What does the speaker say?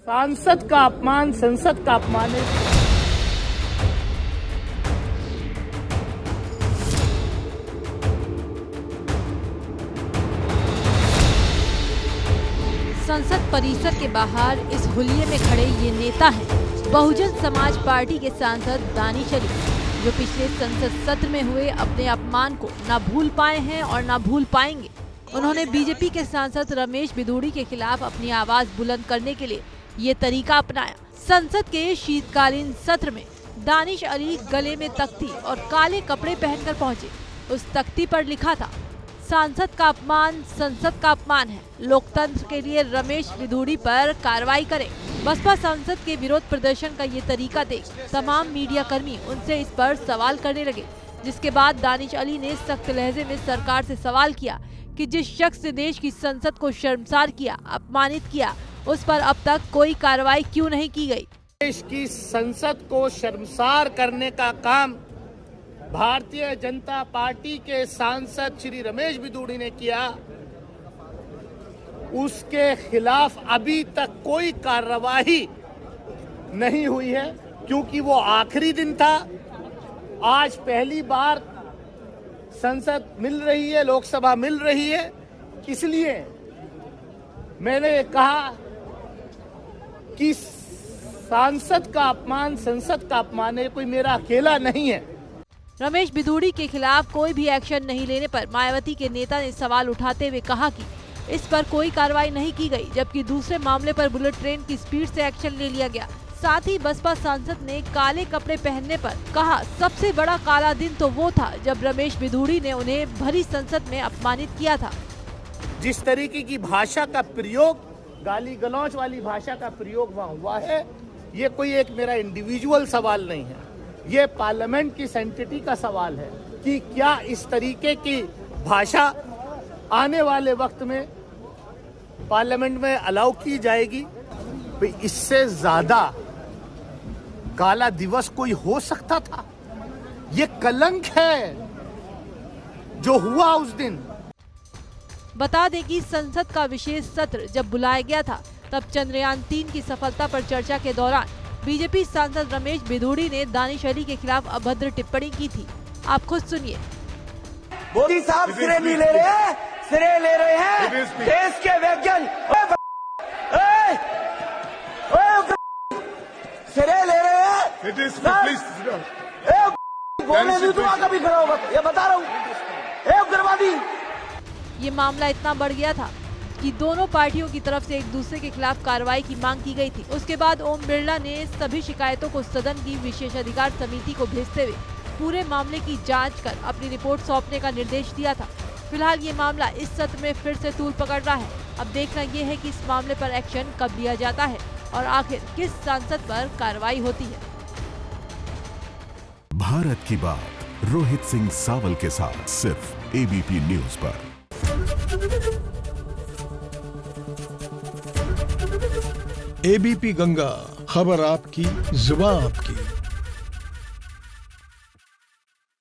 सांसद का अपमान संसद का अपमान है। संसद परिसर के बाहर इस हुलिये में खड़े ये नेता हैं बहुजन समाज पार्टी के सांसद दानिश अली, जो पिछले संसद सत्र में हुए अपने अपमान को न भूल पाए हैं और न भूल पाएंगे। उन्होंने बीजेपी के सांसद रमेश बिधूड़ी के खिलाफ अपनी आवाज बुलंद करने के लिए ये तरीका अपनाया। संसद के शीतकालीन सत्र में दानिश अली गले में तख्ती और काले कपड़े पहनकर पहुंचे। उस तख्ती पर लिखा था, सांसद का अपमान संसद का अपमान है, लोकतंत्र के लिए रमेश बिधूड़ी पर कार्रवाई करें। बसपा सांसद के विरोध प्रदर्शन का ये तरीका देख तमाम मीडिया कर्मी उनसे इस पर सवाल करने लगे, जिसके बाद दानिश अली ने सख्त लहजे में सरकार से सवाल किया कि जिस शख्स ने देश की संसद को शर्मसार किया, अपमानित किया, उस पर अब तक कोई कार्रवाई क्यों नहीं की गई। देश की संसद को शर्मसार करने का काम भारतीय जनता पार्टी के सांसद श्री रमेश बिधूड़ी ने किया, उसके खिलाफ अभी तक कोई कार्रवाई नहीं हुई है, क्योंकि वो आखिरी दिन था। आज पहली बार संसद मिल रही है, लोकसभा मिल रही है, इसलिए मैंने कहा कि सांसद का अपमान संसद का अपमान है, कोई मेरा अकेला नहीं है। रमेश बिधूड़ी के खिलाफ कोई भी एक्शन नहीं लेने पर मायावती के नेता ने सवाल उठाते हुए कहा कि इस पर कोई कार्रवाई नहीं की गई, जबकि दूसरे मामले पर बुलेट ट्रेन की स्पीड से एक्शन ले लिया गया। साथ ही बसपा सांसद ने काले कपड़े पहनने पर कहा, सबसे बड़ा काला दिन तो वो था जब रमेश बिधूड़ी ने उन्हें भरी संसद में अपमानित किया था। जिस तरीके की भाषा का प्रयोग, गाली गलौच वाली भाषा का प्रयोग वहाँ हुआ है, ये कोई एक मेरा इंडिविजुअल सवाल नहीं है, ये पार्लियामेंट की सैंक्टिटी का सवाल है कि क्या इस तरीके की भाषा आने वाले वक्त में पार्लियामेंट में अलाउ की जाएगी। इससे ज्यादा काला दिवस कोई हो सकता था? ये कलंक है जो हुआ उस दिन। बता दें कि संसद का विशेष सत्र जब बुलाया गया था, तब चंद्रयान 3 की सफलता पर चर्चा के दौरान बीजेपी सांसद रमेश बिधूड़ी ने दानिश अली के खिलाफ अभद्र टिप्पणी की थी। आप खुद सुनिए। मोदी साहब सिरे नहीं ले रहे हैं, सिरे ले रहे हैं देश के वैज्ञानिक, सिरे ले रहे हैं। बोलने नहीं दूंगा कभी खड़ा होगा, ये बता रहा हूँ। उग्रवादी। ये मामला इतना बढ़ गया था कि दोनों पार्टियों की तरफ से एक दूसरे के खिलाफ कार्रवाई की मांग की गई थी। उसके बाद ओम बिरला ने सभी शिकायतों को सदन की विशेषाधिकार समिति को भेजते हुए पूरे मामले की जांच कर अपनी रिपोर्ट सौंपने का निर्देश दिया था। फिलहाल ये मामला इस सत्र में फिर से तूल पकड़ रहा है। अब देखना ये है कि इस मामले पर एक्शन कब लिया जाता है और आखिर किस सांसद पर कार्रवाई होती है। भारत की बात रोहित सिंह सावल के साथ सिर्फ एबीपी न्यूज पर। एबीपी गंगा, खबर आपकी, जुबान आपकी।